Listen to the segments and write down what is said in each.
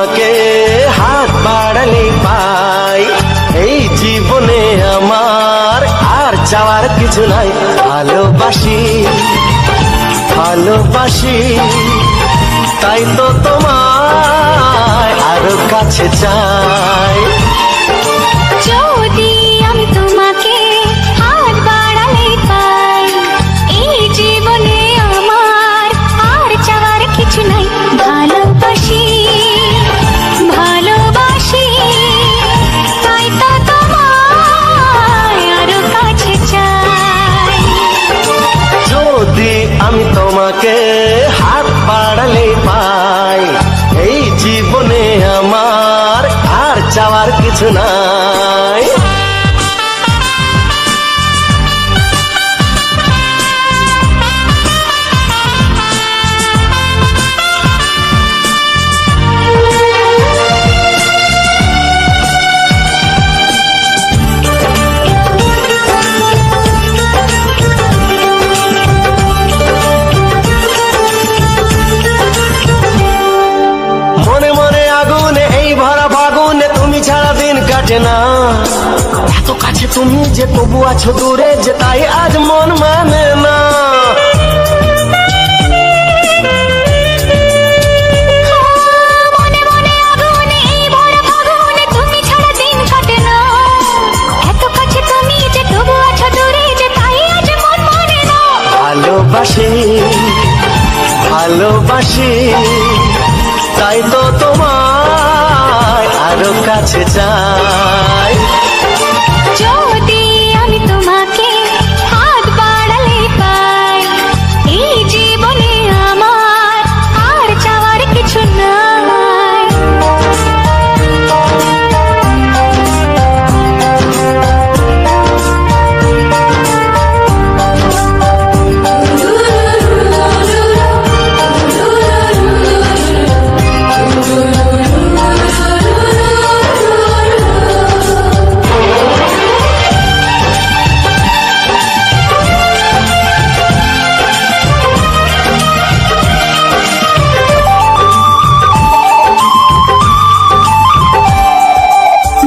তোমাকে হাত বাড়ালে পাই, এই জীবনে আমার আর চাওয়ার কিছু নাই। ভালোবাসি ভালোবাসি তাই তো তোমায় আরো কাছে চাই। যদি আমি তোমাকে হাত বাড়ালে পাই, এই জীবনে আমার আর চাওয়ার কিছু নাই। ভালোবাসি ভালোবাসি তাই তো তোমায় আরো কাছে চাই। যদি আমি তোমাকে হাত বাড়ালে পাই, এই জীবনে আমার আর চাওয়ার কিছু নাই। মনে মনে আগুনে এই ভরা ফাগুনে তুমি ছাড়া দিন কাটে না। এত কাছে তুমি যে তবু আছো দূরে, যে তাই আজ মন মানে না। মনে মনে আগুনে এই ভরা ফাগুনে তুমি ছাড়া দিন কাটে না। এত কাছে তুমি যে তবু আছো দূরে, যে তাই আজ মন মানে না। ভালোবাসি ভালোবাসি তাই তো তোমায় আরো কাছে চাই। যদি আমি তোমাকে হাত বাড়ালে পাই, এই জীবনে আমার আর চাওয়ার কিছু নাই।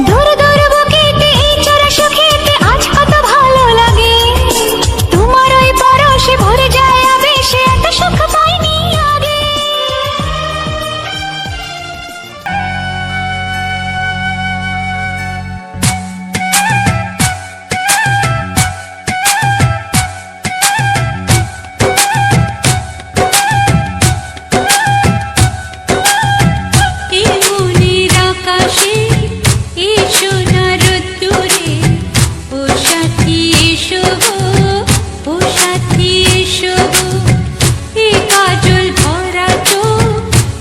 দূর দূর বুকেতে এই চড়া সুখেতে আজ কত ভালো লাগে। তোমার ওই পরশে ভরে যায় আবেশে, এত সুখ পাইনি আগে। এই মনের আকাশে এই সোনার রোদ্দুরে, ও সাথী এসো গো, ও সাথী এসো গো। এই কাজল ভরা চোখ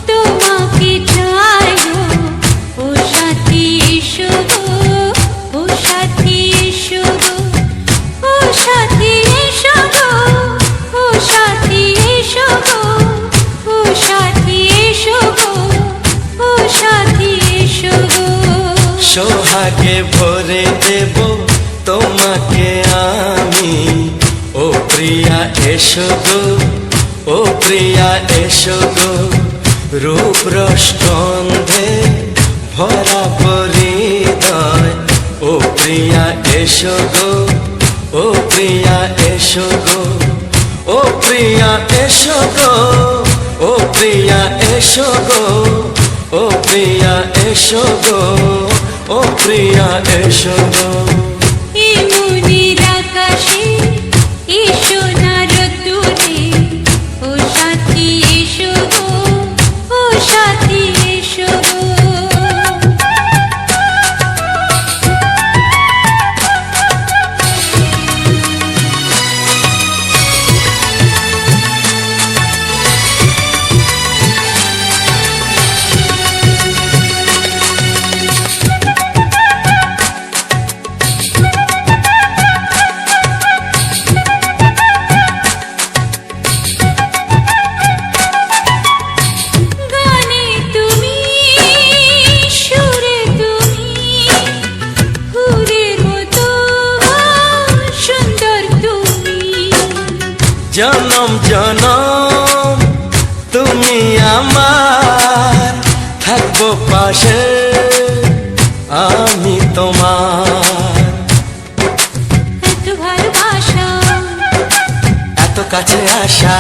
তোমাকে চাই গো, ও সাথী এসো গো, ও সাথী এসো গো। ও সাথী এসো গো, ও সাথী এসো গো, ও সাথী এসো গো, ও সাথী এসো গো। সোহাগে ভরে দেব তোমাকে আমি, ও প্রিয়া এসো গো, ও প্রিয়া এসো গো। রূপ রস গন্ধে ভরা হৃদয়, ও প্রিয়া এসো গো, ও প্রিয়া এসো গো। ও প্রিয়া এসো গো, ও প্রিয়া এসো গো, ও প্রিয়া এসো গো, ও প্রিয়া এসো গো। এই মনের আকাশে এই সোনার রোদ্দুরে, ও সাথী এসো গো, ও সাথী এসো গো। জনম জনম তুমি আমার থাকবে থাকবো পাশে আমি তোমার। এত ভালোবাসা, এত কাছে আসা,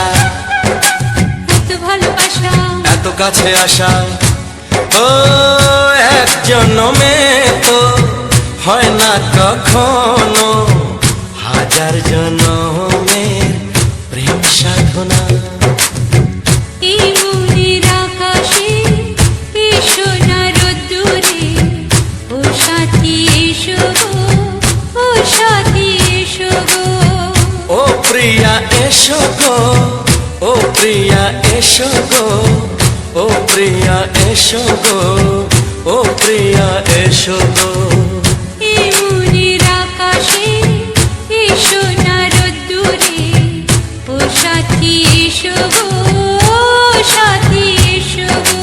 এত ভালোবাসা, এত কাছে আসা, ও এক জন্মে তো হয় না কখনো, হাজার জন্মের প্রেম সাধনা। এই মনের আকাশে এসো না রোদ্দুরে, ও সাথী এসো গো, ও সাথী এসো গো। ও প্রিয়া এসো গো, ও প্রিয়া এসো গো, ও প্রিয়া এসো গো, ও প্রিয়া এসো গো। এই মনের আকাশে এসো না রোদ্দুরে, ও সাথী এসো গো, ও সাথী এসো গো।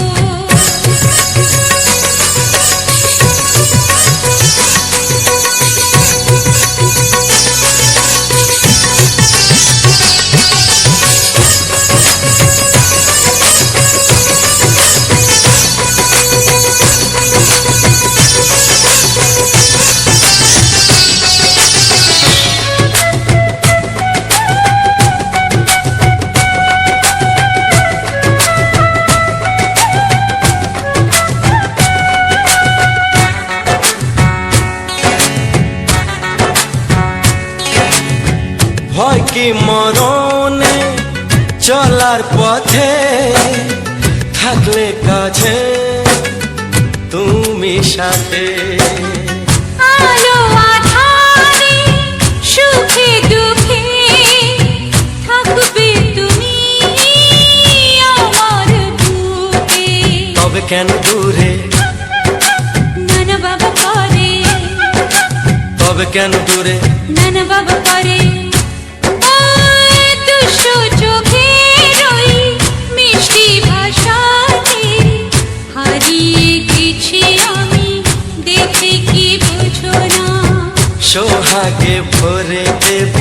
ভয় কি মরণে চলার পথে, থাকলে কাছে তুমি সাথে। আলো আঁধারে সুখে দুঃখে থাকবে তুমি আমার বুকে। তবে কেন দূরে, নানা বাবা করে, তবে কেন দূরে, নানা বাবা করে। দুশো চোখের ওই মিষ্টি ভাষাতে হারিয়ে গেছি আমি, দেখে কি বুঝো না। সোহাগে ভরে দেব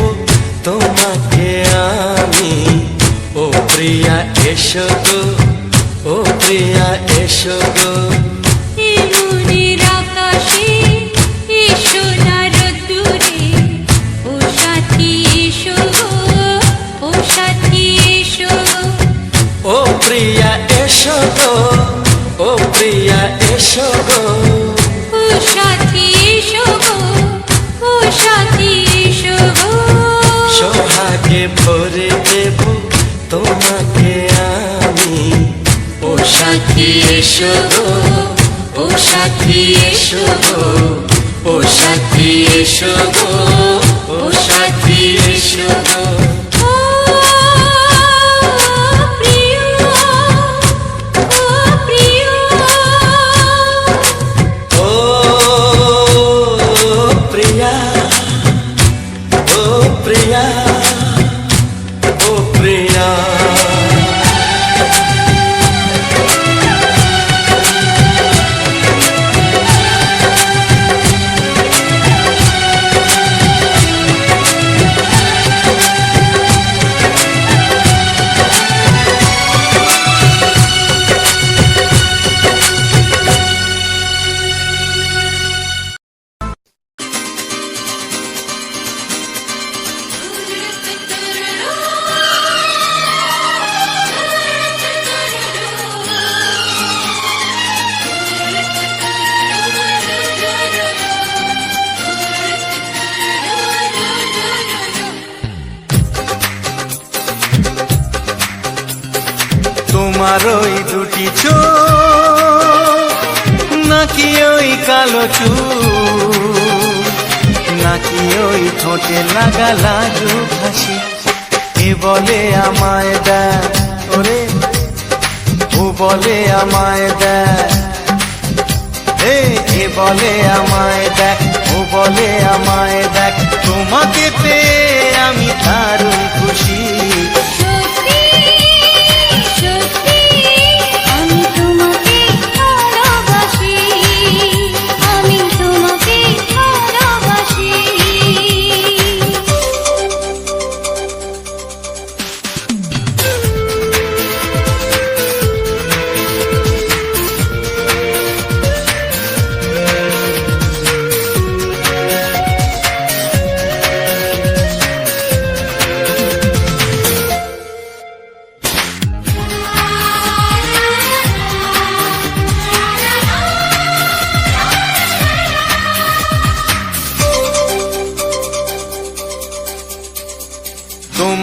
তোমাকে আমি, ও প্রিয়া এসো গো, ও প্রিয়া এসো গো। এই মনের আকাশে এসো না রোদ্দুরে, ও সাথী এসো গো, ও সাথী এসো গো। ও প্রিয়া এসো গো, ও প্রিয়া এসো গো, ও সাথী এসো গো, ও সাথী এসো গো। সোহাগে ভরে দেব তোমাকে আমি, ও সাথী এসো গো, ও সাথী এসো গো, ও সাথী এসো গো, ও সাথী এসো গো। ও প্রিয়, ও প্রিয়, ও প্রিয়া, ও প্রিয়া, ও প্রিয়া। তোমার ওই দুটি চোখ, নাকি ওই কালো চুল, নাকি ওই ঠোঁটে লাগা লাজু হাসি, এ বলে আমায় দেখ ওরে, ও বলে আমায় দেখ, এ বলে আমায় দেখ, ও বলে আমায় দেখ, তোমাকে পেয়ে আমি দারুণ খুশি। সত্যি সত্যি আমি তোমাকে ভালোবাসি, আমি তোমাকে ভালোবাসি।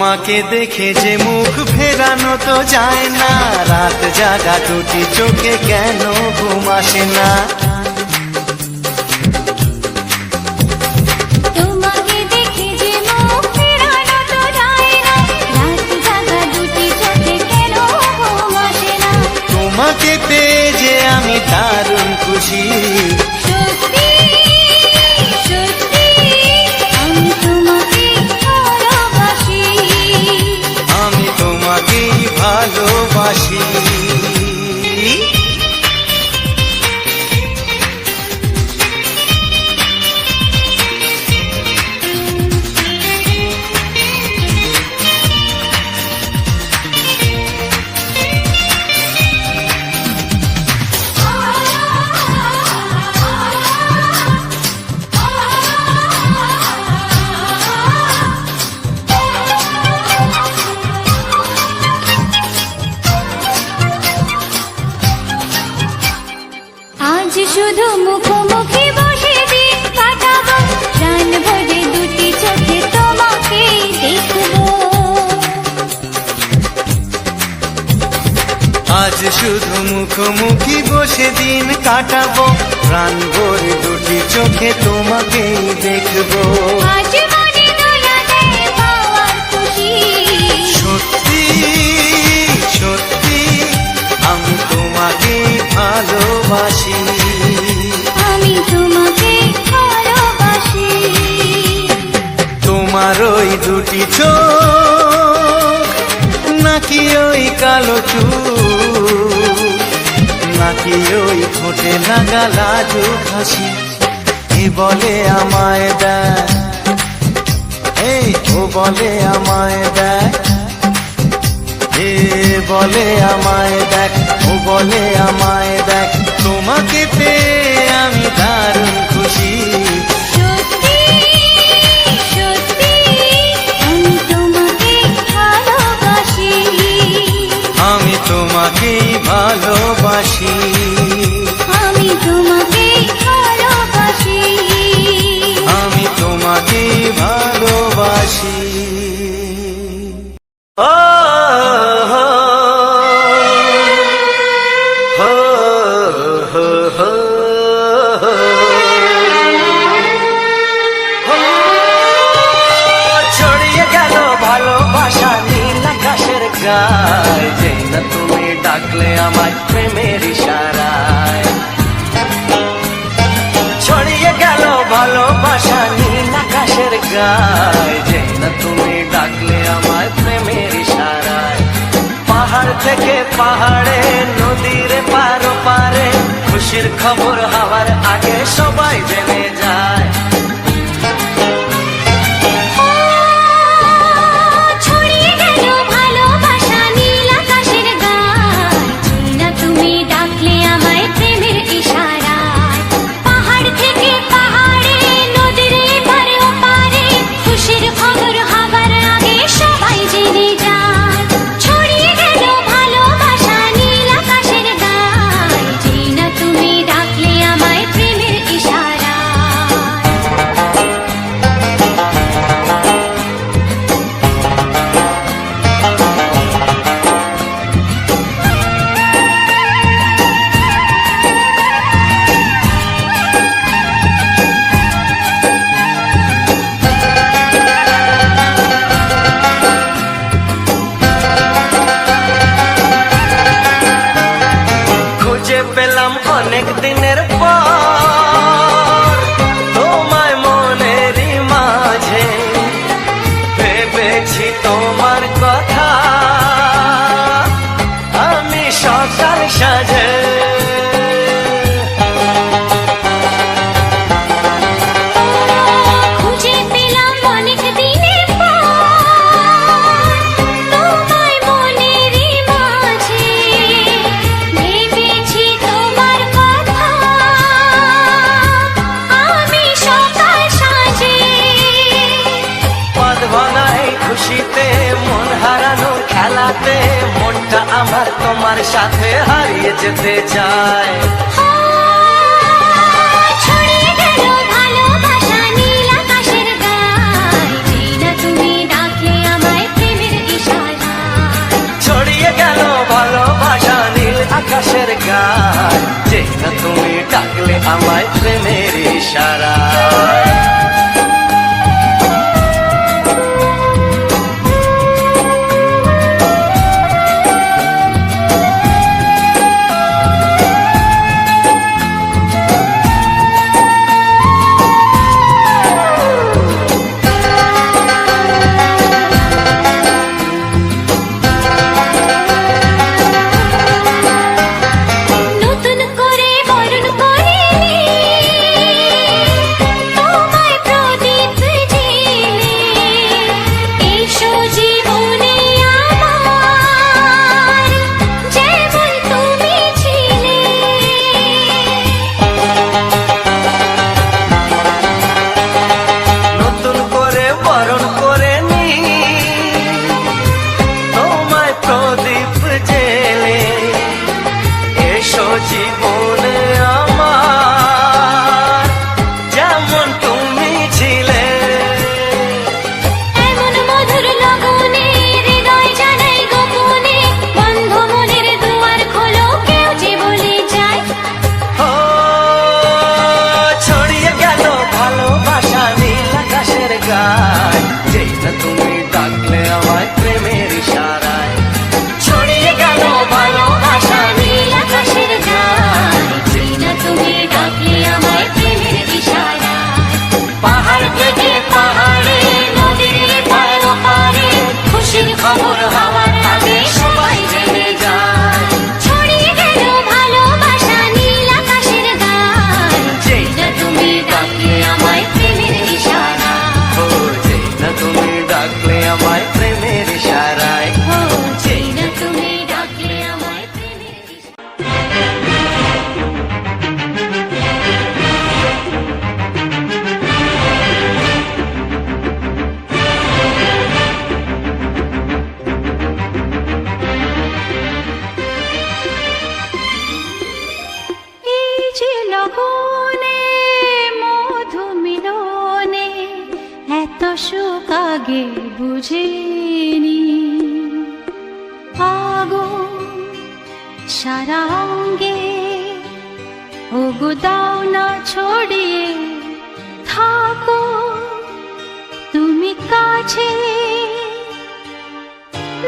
তোমাকে দেখে যে মুখ ফেরানো তো যায় না, রাত জাগা দুটি চোখে কেন ঘুম আসে না। তোমাকে দেখে যে মুখ ফেরানো তো যায় না, রাত জাগা দুটি চোখে কেন ঘুম আসে না। তোমাকে পেয়ে যে আমি দারুণ খুশি, সত্যি সত্যি আমি তোমাকে ভালোবাসি, আমি তোমাকেই ভালোবাসি। আজ শুধু মুখোমুখি বসে দিন কাটাবো, প্রাণ ভরে দুটি চোখে তোমাকে দেখবো। আজ শুধু মুখোমুখি বসে দিন কাটাবো, প্রাণ ভরে দুটি চোখে তোমাকেই দেখবো। আজ মনে দোলা দেয় পাওয়ার খুশি, সত্যি সত্যি আমি তোমাকেই ভালোবাসি, আমি তোমাকে ভালোবাসি। তোমার ওই দুটি চোখ নাকি ওই কালো চুল, নাকি ওই ঠোঁটে লাগা লাজুক হাসি, এ বলে আমায় দেখ, এই ও বলে আমায় দেখ, এ বলে আমায় দেখ, ও বলে আমায় দেখ, তোমাকে পেয়ে আমি দারুণ খুশি। সত্যি সত্যি আমি তোমাকে ভালোবাসি, আমি তোমাকেই ভালোবাসি, আমি তোমাকে ভালোবাসি, আমি তোমাকেই ভালোবাসি। ও হো হো হো হো হো, ছড়িয়ে গেল ভালোবাসা নীল আকাশের গায়, যেই না তুমি ডাকলে আমায় প্রেমের ইশারায়। ছড়িয়ে গেল ভালোবাসা নীল আকাশের গায়, যেই না তুমি ডাকলে আমায় প্রেমের ইশারায়। পাহাড় থেকে পাহাড়ে, নদীর পার পারে, খুশির খবর হওয়ার আগে সবাই জেনে যায়। ছড়িয়ে গেল ভালোবাসা নীল আকাশের গায়, যেই না তুমি ডাকলে আমায় প্রেমের ইশারায়। পাহাড় থেকে পাহাড়ে, নদীর এপারে ওপারে, খুশির খবর হবার আগে সবাই জেনে যায়। ছড়িয়ে গেল ভালোবাসা নীল আকাশের গায়, যেই না তুমি ডাকলে আমায় প্রেমের ইশারায়। খুঁজে পেলাম অনেক দিনের পর তোমায় মনেরই মাঝে, ভেবেছি তোমার কথা আমি সকাল সাজে। খুঁজে পেলাম অনেক দিনের পর তোমায় মনেরই মাঝে, ভেবেছি তোমার কথা আমি সকাল সাজে। পদ ভাঙাই খুশিতে, মন হারানোর খেলাতে, মনটা আমার তোমার সাথে হারিয়ে যেতে চায়। ছড়িয়ে গেল ভালোবাসা নীল আকাশের গায়, যেই না তুমি ডাকলে আমায় প্রেমের ইশারায়। নতুন করে বরণ করে তোমায় প্রদীপ জেলে এসো জীবনে আমার যেমন তুমি ছিলে। নতুন করে বরণ করে নি তোমায় প্রদীপ জেলে এসো জীবনে আমার যেমন তুমি ছিলে। এমন মধুর লগনে হৃদয় জানাই গোপনে বন্ধ মনের দুয়ার খোলো কেউ যে বলে যায়। ও ছড়িয়ে গেল ভালোবাসা নীল আকাশের গায় যেই না তুমি ডাকলে আমায় প্রেমের ইশারায়। ছড়িয়ে গেল ভালোবাসা নীল আকাশের গায় যেই না তুমি ডাকলে আমায় প্রেমের ইশারায়। পাহাড় থেকে পাহাড়ে নদীর পার পারে খুশির খবর হওয়ার আগে সবাই জেনে যায়। ছড়িয়ে গেল ভালোবাসা নীল আকাশের গায় যেই না তুমি ডাকলে আমায় প্রেমের ইশারায়। ও যেই না তুমি ডাকলে আমায় প্রেমের ইশারায়। ও যেই না তুমি ডাকলে আমায় প্রেমের ইশারায়। এই যে লগনে মধু মিলনে এত সুখ আগে বুঝিনি। আগুন সারা অঙ্গে ওগো দাও না ছড়িয়ে থাকো তুমি কাছে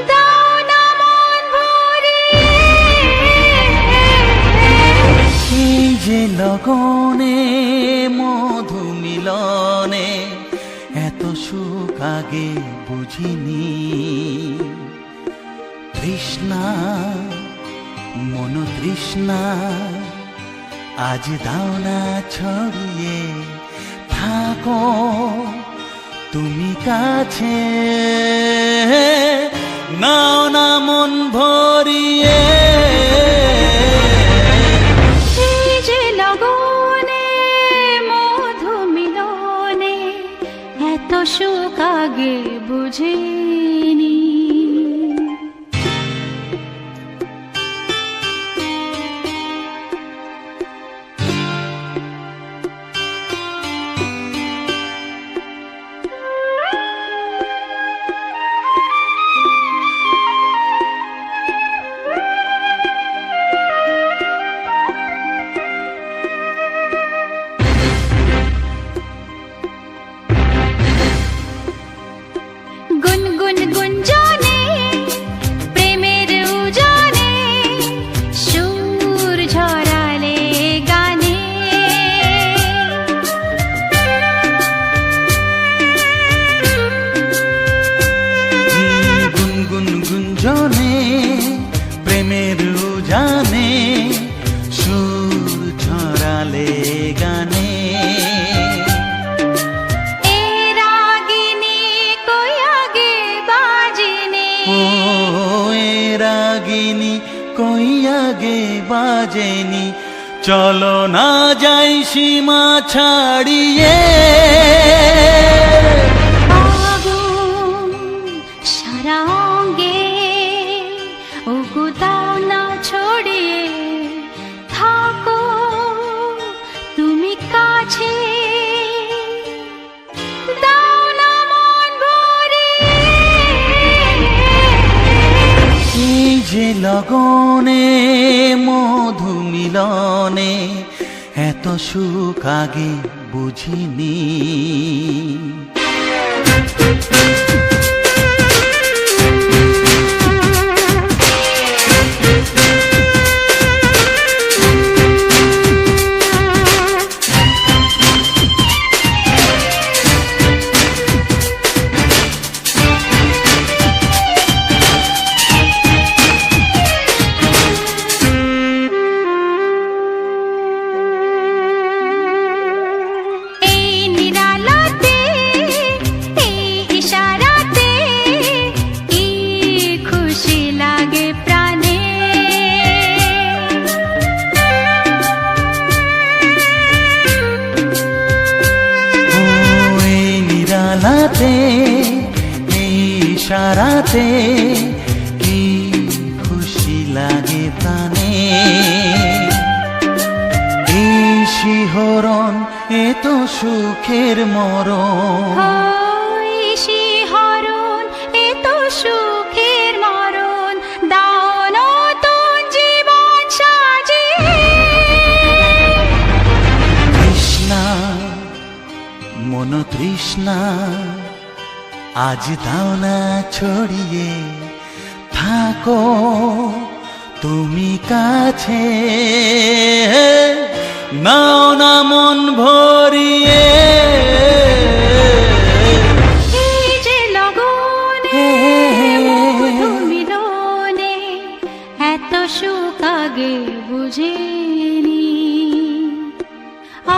দাও না মন ভরিয়ে। এই যে লগনে মধু মিলনে এত সুখ আগে বুঝিনি। তৃষ্ণা মন তৃষ্ণা আজ দাও না ছড়িয়ে থাকো তুমি কাছে নাও না মন ভরিয়ে। এই যে লগনে মধু মিলনে এত সুখ আগে বুঝিনি। গুনগুন গুঞ্জনে প্রেমের উজানে সুর ঝরালে গানে। গুনগুন গুঞ্জনে প্রেমের উজানে সুর ঝরালে গানে। এ রাগিনী কই আগে বাজেনি। ও এ রাগিনী কই আগে বাজেনি চলো না যাই সীমা ছাড়িয়ে। আগুন সারা অঙ্গে ওগো দাও না ছড়িয়ে থাকো তুমি কাছে দাও না মন ভরিয়ে। এই যে লগনে মধু মিলনে এত সুখ আগে বুঝিনি। এই ইশারাতে কি খুশি লাগে প্রাণে, এই শিহরণ এত সুখের মরণ, শিহরণ এত সুখের মরণ, দাও নতুন জীবন সাজিয়ে। তৃষ্ণা মন তৃষ্ণা আজ দাও না ছড়িয়ে, থাকো তুমি কাছে, নাও না মন ভরিয়ে। এই যে লগনে মধু মিলনে এত সুখ আগে বুঝিনি।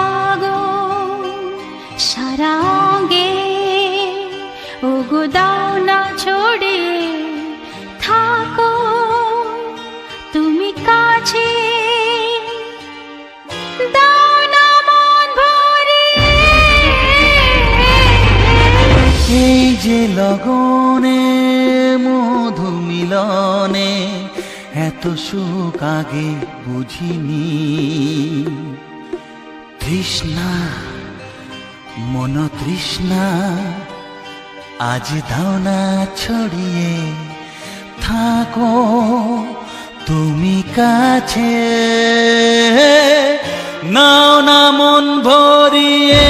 আগুন সারা অঙ্গে ওগো দাও না ছড়িয়ে, থাকো তুমি কাছে, দাও না মন ভরিয়ে। এই যে লগনে মধু মিলনে এত সুখ আগে বুঝিনি। তৃষ্ণা মন তৃষ্ণা আজ দাও না ছড়িয়ে, থাকো তুমি কাছে, নাও না মন ভরিয়ে।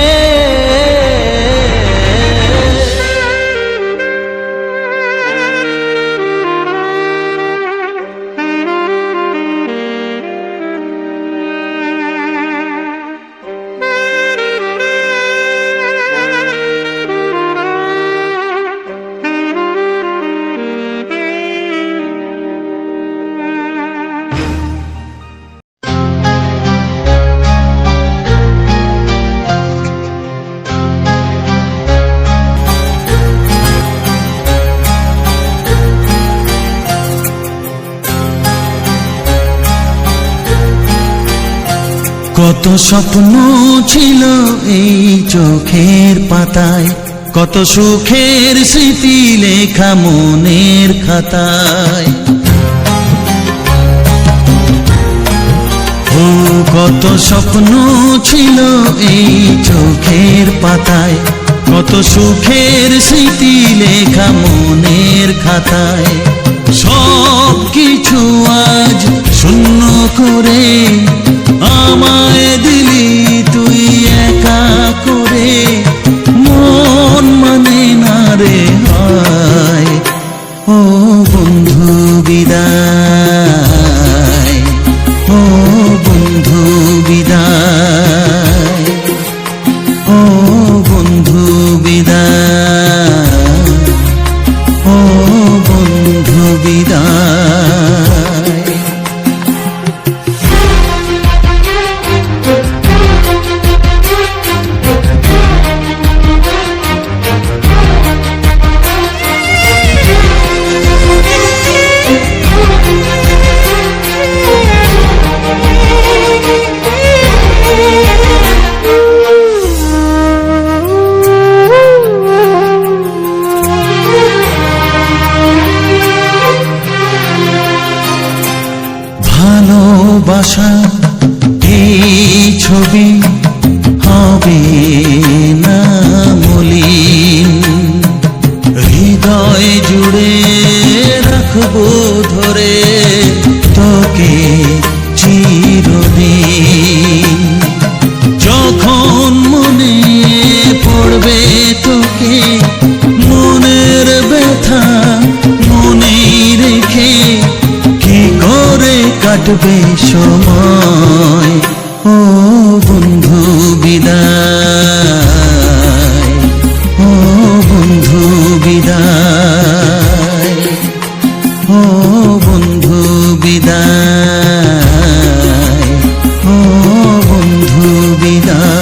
কত স্বপ্ন ছিল এই চোখের পাতায়, কত সুখের স্মৃতি লেখা মনের খাতায়। ও কত স্বপ্ন ছিল এই চোখের পাতায়, কত সুখের স্মৃতি লেখা মনের খাতায়। সব কিছু আজ শূন্য করে আমায় দিলি তুই একা করে, মন মানে না রে হয়। ও বন্ধু বিদায়, ও বন্ধু বিদায়, ও বন্ধু বিদায়, ও বন্ধু বিদায়। আসবে সময়, ও বন্ধু বিদায়, ও বন্ধু বিদায়, ও বন্ধু বিদায়, ও বন্ধু বিদায়।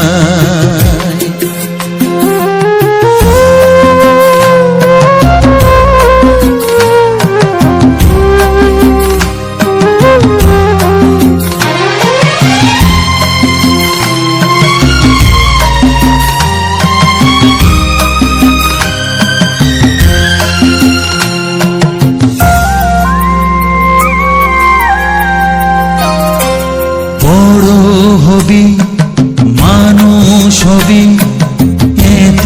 বড় হবি, মানুষ হবি, এত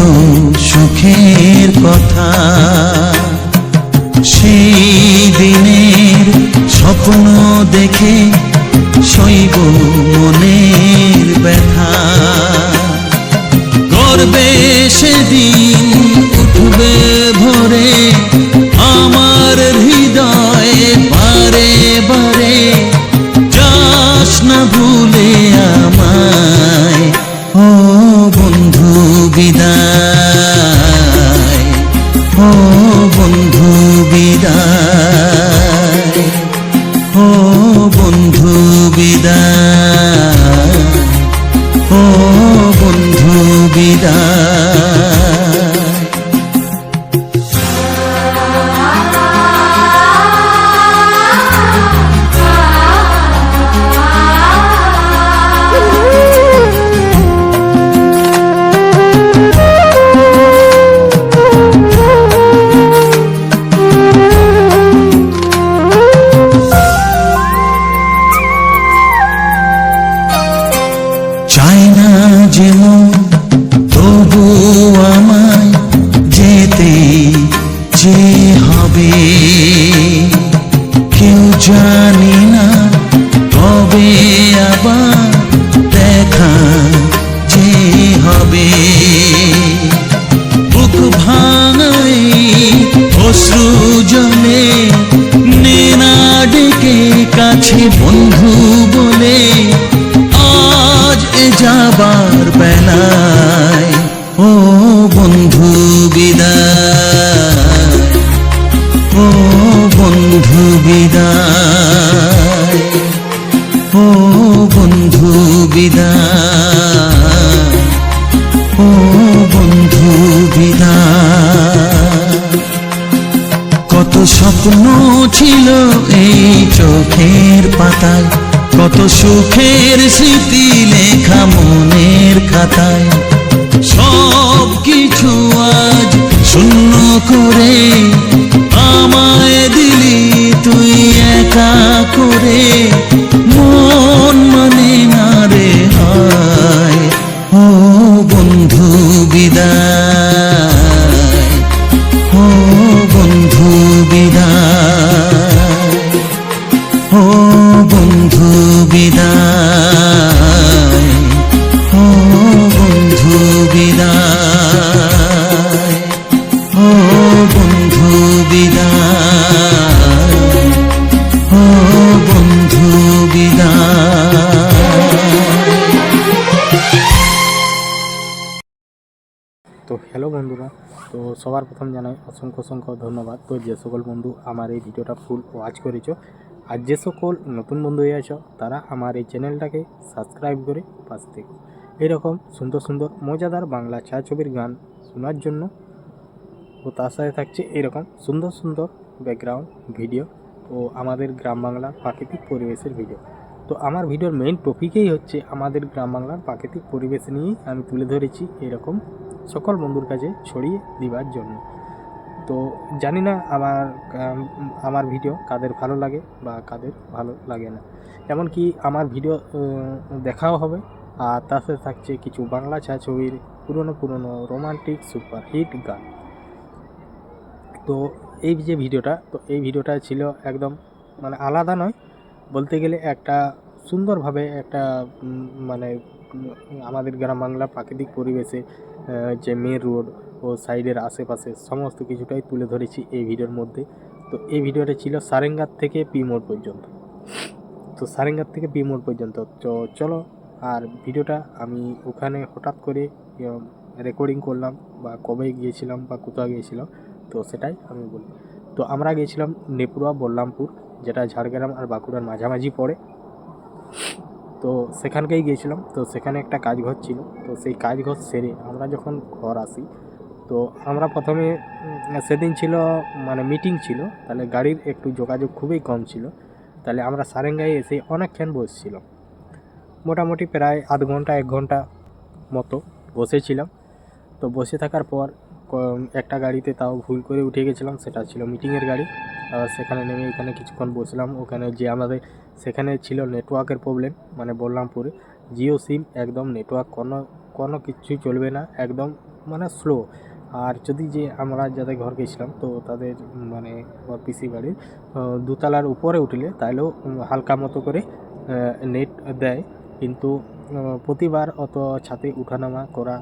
সুখের কথা, সেই দিনের স্বপ্ন দেখে সইব মনের ব্যথা। গর্বে সেদিন উঠবে ভরে আমার হৃদয়ে, বারে বারে যাস না ভুলে আমায়, ও বন্ধু বিদায়, ও বন্ধু বিদায়, ও বন্ধু বিদায়, ও বন্ধু বিদায়। চাই না যেমন তবু আমায় যেতে যে হবে, কেউ জানি না কবে আবার দেখা যে হবে। বুক ভাঙাই অশ্রু জলে নেনা ডেকে কাছে বন্ধু বলে, আজ এ যাবার বেলায়, ও বন্ধু বিদায়, ও বন্ধু বিদায়, ও বন্ধু বিদায়, ও বন্ধু বিদায়। কত স্বপ্ন ছিল এই চোখের পাতায়, কত সুখের স্মৃতি লেখা মনের খাতায়, সব কিছু আজ শূন্য করে আমায় দিলি তুই একা করে, মন মানে না রে হায়, ও বন্ধু বিদায়, ও বন্ধু বিদায়, ও বন্ধু বিদায়, ও বন্ধু বিদায়, ও বন্ধু বিদায়, ও বন্ধু বিদায়। তো হ্যালো বন্ধুরা, তো সবার প্রথম জানাই অসংখ্য অসংখ্য ধন্যবাদ। তো যে সকল বন্ধু আমার এই ভিডিওটা ফুল ওয়াচ করেছো, আর যে সকল নতুন বন্ধু হয়ে আছো তারা আমার এই চ্যানেলটাকে সাবস্ক্রাইব করে পাশ থেকে এরকম সুন্দর সুন্দর মজাদার বাংলা ছায়াছবির গান শোনার জন্য। ও তার সাথে থাকছে এরকম সুন্দর সুন্দর ব্যাকগ্রাউন্ড ভিডিও ও আমাদের গ্রাম বাংলার প্রাকৃতিক পরিবেশের ভিডিও। তো আমার ভিডিওর মেইন টপিকেই হচ্ছে আমাদের গ্রাম বাংলার প্রাকৃতিক পরিবেশ নিয়েই আমি তুলে ধরেছি এরকম সকল বন্ধুর কাছে ছড়িয়ে দেওয়ার জন্য। তো জানি না আমার ভিডিও কাদের ভালো লাগে বা কাদের ভালো লাগে না, এমনকি আমার ভিডিও দেখাও হবে। আর তার সাথে থাকছে কিছু বাংলা ছায়াছবির পুরনো রোমান্টিক সুপার হিট গান। তো এই যে ভিডিওটা, তো এই ভিডিওটা ছিল একদম মানে আলাদা নয় বলতে গেলে, একটা সুন্দরভাবে একটা মানে আমাদের গ্রাম বাংলা প্রাকৃতিক পরিবেশে যে মেন রোড ও সাইডের আশেপাশে সমস্ত কিছুটাই তুলে ধরেছি এই ভিডিওর মধ্যে। তো এই ভিডিওটা ছিল সারেঙ্গার থেকে পি মোড় পর্যন্ত। তো সারেঙ্গার থেকে পি মোড় পর্যন্ত। তো চলো, আর ভিডিওটা আমি ওখানে হঠাৎ করে রেকর্ডিং করলাম, বা কবে গিয়েছিলাম বা কোথাও গিয়েছিলাম, তো সেটাই আমি বলি। তো আমরা গিয়েছিলাম নেপুরা বল্লামপুর, যেটা ঝাড়গ্রাম আর বাঁকুড়ার মাঝামাঝি পড়ে। তো সেখানকেই গিয়েছিলাম। তো সেখানে একটা কাজঘর ছিল। তো সেই কাজঘর সেরে আমরা যখন ঘর আসি, তো আমরা প্রথমে সেদিন ছিল মানে মিটিং ছিল, তাহলে গাড়ির একটু যোগাযোগ খুবই কম ছিল। তাহলে আমরা সারেঙ্গায় এসে অনেকক্ষণ বসছিলাম, মোটামুটি প্রায় আধ ঘন্টা 1 ঘন্টা মতো বসেছিলাম। তো বসে থাকার পর একটা গাড়িতে তাও ভুল করে উঠে গেছিলাম, সেটা ছিল মিটিংয়ের গাড়ি। সেখানে নেমে ওখানে কিছুক্ষণ বসলাম। ওখানে যে আমাদের সেখানে ছিল নেটওয়ার্কের প্রবলেম, মানে বলরামপুরে জিও সিম একদম নেটওয়ার্ক কোনো কিছুই চলবে না, একদম মানে স্লো। আর যদি যে আমরা যাদের ঘর গেছিলাম, তো তাদের মানে পিসি বাড়ির দোতলার উপরে উঠলে তাহলেও হালকা মতো করে নেট দেয়, কিন্তু প্রতিবার অত ছাদে উঠানামা করা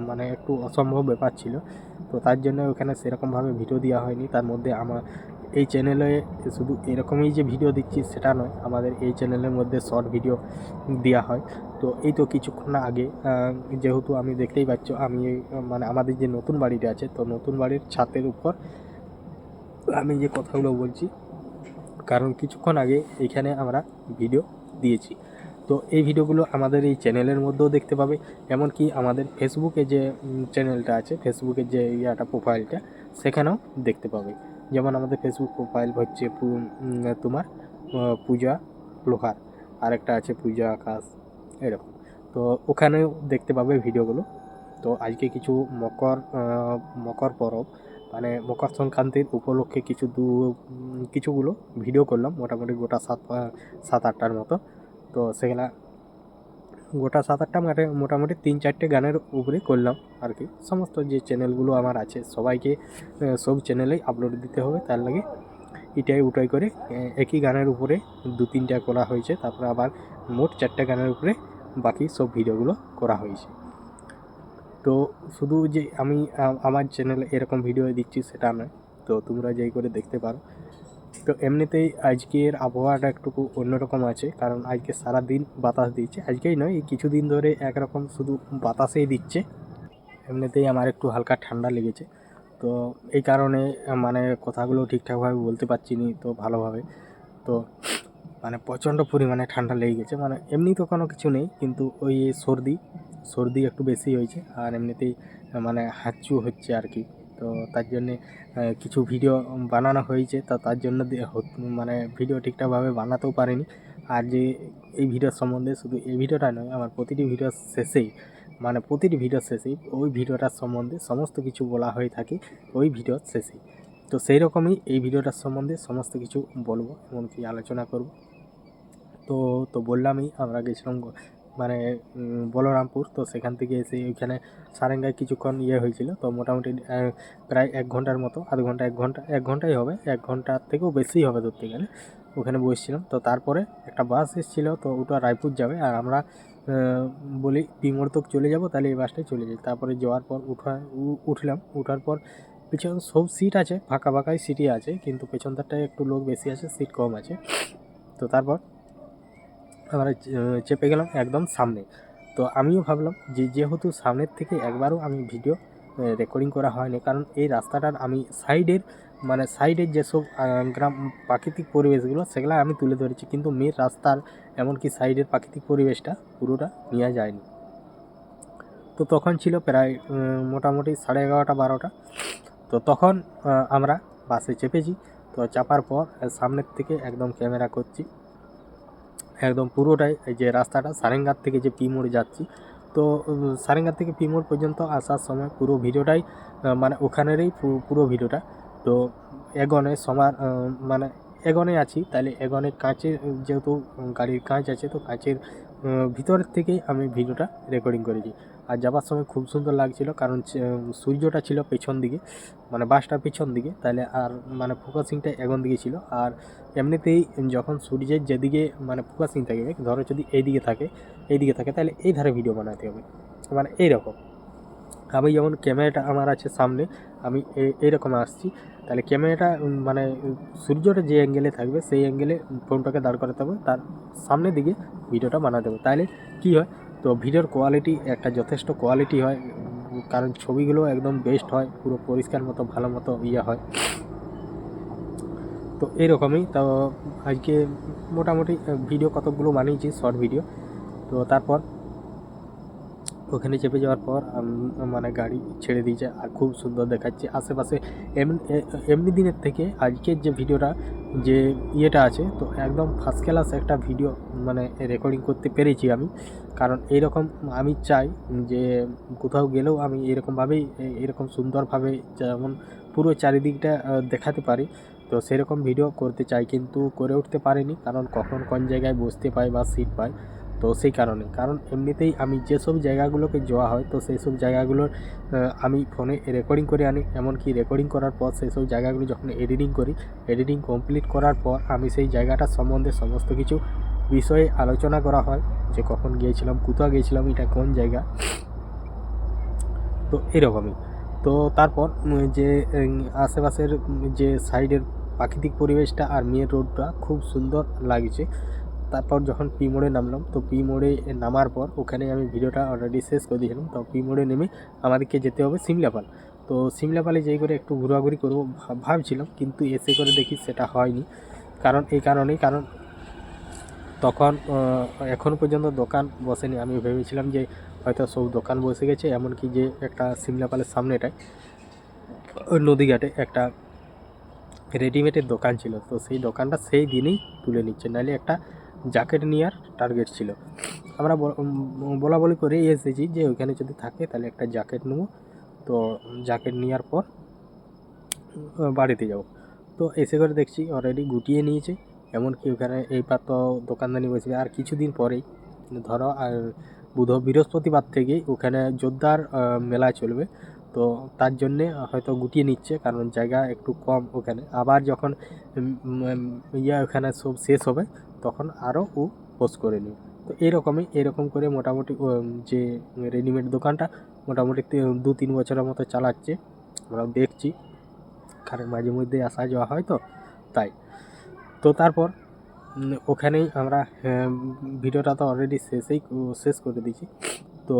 মানে একটু অসম্ভব ব্যাপার ছিল। তো তার জন্য ওখানে সেরকমভাবে ভিডিও দেওয়া হয়নি। তার মধ্যে আমার এই চ্যানেলে শুধু এরকমই যে ভিডিও দিচ্ছি সেটা নয়, আমাদের এই চ্যানেলের মধ্যে শর্ট ভিডিও দেওয়া হয়। তো এই তো কিছুক্ষণ আগে যেহেতু আমি দেখতেই পাচ্ছ, আমি মানে আমাদের যে নতুন বাড়িটা আছে, তো নতুন বাড়ির ছাদের উপর আমি যে কথাগুলো বলছি, কারণ কিছুক্ষণ আগে এইখানে আমরা ভিডিও দিয়েছি। তো এই ভিডিওগুলো আমাদের এই চ্যানেলের মধ্যেও দেখতে পাবে, এমনকি আমাদের ফেসবুকে যে চ্যানেলটা আছে, ফেসবুকের যে প্রোফাইলটা, সেখানেও দেখতে পাবে। যেমন আমাদের ফেসবুক প্রোফাইল হচ্ছে তোমার পূজা লোহার, আরেকটা আছে পূজা আকাশ, এরকম। তো ওখানেও দেখতে পাবে ভিডিওগুলো। তো আজকে কিছু মকর পরব মানে মকর সংক্রান্তির উপলক্ষে কিছুগুলো ভিডিও করলাম, মোটামুটি গোটা 7-8টার মতো। তো সেগুলা গোটা 7-8টা মানে মোটামুটি 3-4টে গানের উপরে করলাম আর কি। সমস্ত যে চ্যানেলগুলো আমার আছে সবাইকে সব চ্যানেলেই আপলোড দিতে হবে, তার লাগে এটাই ওটাই করে একই গানের উপরে 2-3টা করা হয়েছে। তারপরে আবার মোট 4টে গানের উপরে বাকি সব ভিডিওগুলো করা হয়েছে। তো শুধু যে আমি আমার চ্যানেলে এরকম ভিডিও দিচ্ছি সেটা নয়, তো তোমরা যেই করে দেখতে পারো। তো এমনিতেই আজকের আবহাওয়াটা একটু অন্যরকম আছে, কারণ আজকে সারা দিন বাতাস দিচ্ছে। আজকেই নয়, এই কিছুদিন ধরে একরকম শুধু বাতাসেই দিচ্ছে। এমনিতেই আমার একটু হালকা ঠান্ডা লেগেছে, তো এই কারণে মানে কথাগুলো ঠিকঠাকভাবে বলতে পারছি না তো ভালোভাবে। তো মানে প্রচণ্ড পরিমাণে ঠান্ডা লেগে গেছে, মানে এমনি তো কোনো কিছু নেই, কিন্তু ওই সর্দি একটু বেশি হয়েছে। আর এমনিতেই মানে হাঁচু হচ্ছে আর কি। তো তার জন্যে কিছু ভিডিও বানানো হয়েছে, তো তার জন্য মানে ভিডিও ঠিকঠাকভাবে বানাতেও পারিনি। আর যে এই ভিডিওর সম্বন্ধে, শুধু এই ভিডিওটা নয়, আমার প্রতিটি ভিডিওর শেষেই ওই ভিডিওটার সম্বন্ধে সমস্ত কিছু বলা হয়ে থাকে ওই ভিডিওর শেষেই। তো সেই রকমই এই ভিডিওটার সম্বন্ধে সমস্ত কিছু বলবো, এমনকি আলোচনা করব। তো বললামই আমরা গেছিলাম মানে বলরামপুর। তো সেখান থেকে এসে ওইখানে সারেঙ্গায় কিছুক্ষণ হয়েছিল। তো মোটামুটি প্রায় 1 ঘন্টার মতো, আধ ঘন্টা 1 ঘন্টাই হবে, 1 ঘন্টার থেকেও বেশিই হবে ধরতে গেলে। ওখানে বসছিলাম। তো তারপরে একটা বাস এসেছিলো, তো ওটা রায়পুর যাবে, আর আমরা বলি পিমোড় তক চলে যাব, তাহলে এই বাসটাই চলে যাই। তারপরে যাওয়ার পর উঠলাম। উঠার পর পিছন সব সিট আছে, ফাঁকাই সিটই আছে, কিন্তু পেছনটায় একটু লোক বেশি আছে, সিট কম আছে। তো তারপর আমরা চেপে গেলাম একদম সামনে। তো আমিও ভাবলাম যে যেহেতু সামনের থেকে একবারও আমি ভিডিও রেকর্ডিং করা হয়নি, কারণ এই রাস্তাটার আমি সাইডের যেসব গ্রাম প্রাকৃতিক পরিবেশগুলো সেগুলো আমি তুলে ধরেছি, কিন্তু মেন রাস্তার এমনকি সাইডের প্রাকৃতিক পরিবেশটা পুরোটা নেওয়া যায়নি। তো তখন ছিল প্রায় মোটামুটি 11:30-12টা। তো তখন আমরা বাসে চেপেছি। তো চাপার পর সামনের থেকে একদম ক্যামেরা করছি, একদম পুরোটাই এই যে রাস্তাটা সারেঙ্গার থেকে যে পি মোড় যাচ্ছি। তো সারেঙ্গার থেকে পি মোড় পর্যন্ত আসার সময় পুরো ভিডিওটাই মানে ওখানেরই পুরো ভিডিওটা। তো এগনে সবার মানে এগনে আছি, তাহলে এগনে কাঁচের যেহেতু গাড়ির কাঁচ আছে, তো কাঁচের ভিতরের থেকেই আমি ভিডিওটা রেকর্ডিং করেছি। আর যাবার সময় খুব সুন্দর লাগছিল, কারণ সূর্যটা ছিল পেছন দিকে, মানে বাসটার পেছন দিকে, তাহলে আর মানে ফোকাসিংটা এগন দিকে ছিল। আর এমনিতেই যখন সূর্যের যেদিকে মানে ফোকাসিং থাকবে, ধরো যদি এইদিকে থাকে তাহলে এই ধারে ভিডিও বানাতে হবে, মানে এইরকম। আমি যেমন ক্যামেরাটা আমার আছে সামনে, আমি এইরকম আসছি, তাহলে ক্যামেরাটা মানে সূর্যটা যে অ্যাঙ্গেলে থাকবে সেই অ্যাঙ্গেলে ফোনটাকে দাঁড় করাতে হবে, তার সামনের দিকে ভিডিওটা বানাতে হবে। তাহলে কী হয়, তো ভিডিওর কোয়ালিটি একটা যথেষ্ট কোয়ালিটি হয়, কারণ ছবিগুলো একদম বেস্ট হয়, পুরো পরিষ্কার মতো ভালো মতো হয়। তো এরকমই। তো আজকে মোটামুটি ভিডিও কতকগুলো বানিয়েছি, শর্ট ভিডিও। তো তারপর ওখানে চেপে যাওয়ার পর মানে গাড়ি ছেড়ে দিয়েছে, আর খুব সুন্দর দেখাচ্ছে আশেপাশে। এমনি দিনের থেকে আজকের যে ভিডিওটা যে ইয়েটা আছে, তো একদম ফার্স্ট ক্লাস একটা ভিডিও মানে রেকর্ডিং করতে পেরেছি আমি। কারণ এইরকম আমি চাই যে কোথাও গেলেও আমি এরকমভাবেই এরকম সুন্দরভাবে যেমন পুরো চারিদিকটা দেখাতে পারি, তো সেরকম ভিডিও করতে চাই, কিন্তু করে উঠতে পারিনি, কারণ কখন কোন জায়গায় বসতে পাই বা সিট পাই। তো সেই কারণে, কারণ এমনিতেই আমি যেসব জায়গাগুলোকে যাওয়া হয়, তো সেই সব জায়গাগুলোর আমি ফোনে রেকর্ডিং করে আনি। এমনকি রেকর্ডিং করার পর সেই সব জায়গাগুলো যখন এডিটিং করি, এডিটিং কমপ্লিট করার পর আমি সেই জায়গাটা সম্বন্ধে সমস্ত কিছু বিষয়ে আলোচনা করা হয়, যে কখন গিয়েছিলাম, কোথাও গিয়েছিলাম, এটা কোন জায়গা। তো এরকমই। তো তারপর যে আশেপাশের যে সাইডের প্রাকৃতিক পরিবেশটা আর মেন রোডটা খুব সুন্দর লাগছে। তারপর যখন পি মোড়ে নামলাম, তো পি মোড়ে নামার পর ওখানে আমি ভিডিওটা অলরেডি শেষ করে দিয়েছিলাম। তো পি মোড়ে নেমে আমাদেরকে যেতে হবে সিমলাপাল। তো সিমলাপালে যেই করে একটু ঘোরাঘুরি করবো ভাবছিলাম, কিন্তু এসে করে দেখি সেটা হয়নি। কারণ এই কারণেই, কারণ তখন এখনও পর্যন্ত দোকান বসেনি। আমি ভেবেছিলাম যে হয়তো সব দোকান বসে গেছে, এমনকি যে একটা সিমলাপালের সামনেটায় নদীঘাটে একটা রেডিমেডের দোকান ছিল, তো সেই দোকানটা সেই দিনেই তুলে নিচ্ছে, নাহলে একটা জ্যাকেট নেওয়ার টার্গেট ছিল। আমরা বলা বলি করে এসেছি যে ওইখানে যদি থাকে তাহলে একটা জ্যাকেট নেবো। তো জ্যাকেট নেওয়ার পর বাড়িতে যাব। তো এসে করে দেখছি অলরেডি গুটিয়ে নিয়েছে, এমনকি ওখানে এইবার তো দোকানদানি বসবে আর কিছুদিন পরেই, ধরো আর বৃহস্পতিবার থেকেই ওখানে জোরদার মেলা চলবে। তো তার জন্যে হয়তো গুটিয়ে নিচ্ছে, কারণ জায়গা একটু কম ওখানে। আবার যখন ওখানে সব শেষ হবে তখন আরও ও পোস্ট করে নিবে। তো এরকম করে মোটামুটি যে রেডিমেড দোকানটা মোটামুটি 2-3 বছরের মতো চালাচ্ছে। আমরা দেখছি, কারণ মাঝে মধ্যে আসা যাওয়া হয়, তো তাই। তো তারপর ওখানেই আমরা ভিডিওটা তো অলরেডি শেষ করে দিয়েছি। তো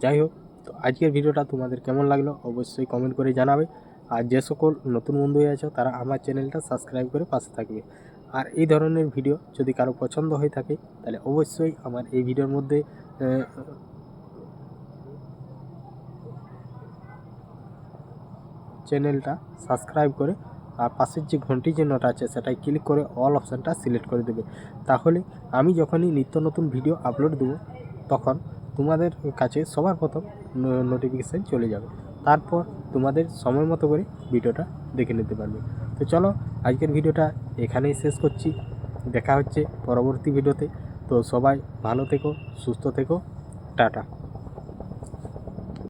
যাই হোক, তো আজকের ভিডিওটা তোমাদের কেমন লাগলো অবশ্যই কমেন্ট করে জানাবে। আর যে সকল নতুন বন্ধু আছো তারা আমার চ্যানেলটা সাবস্ক্রাইব করে পাশে থাকবে। আর এই ধরনের ভিডিও যদি কারো পছন্দ হয়ে থাকে তাহলে অবশ্যই আমার এই ভিডিওর মধ্যে চ্যানেলটা সাবস্ক্রাইব করে আর পাশের যে ঘন্টি চিহ্নটা আছে সেটাই ক্লিক করে অল অপশানটা সিলেক্ট করে দেবে। তাহলে আমি যখনই নিত্য নতুন ভিডিও আপলোড দেবো তখন তোমাদের কাছে সবার প্রথম নোটিফিকেশান চলে যাবে। তারপর তোমাদের সময় মতো করে ভিডিওটা দেখে নিতে পারবে। তো চলো আজকের ভিডিওটা এখানেই শেষ করছি, দেখা হচ্ছে পরবর্তী ভিডিওতে। তো সবাই ভালো থেকো, সুস্থ থেকো, টাটা।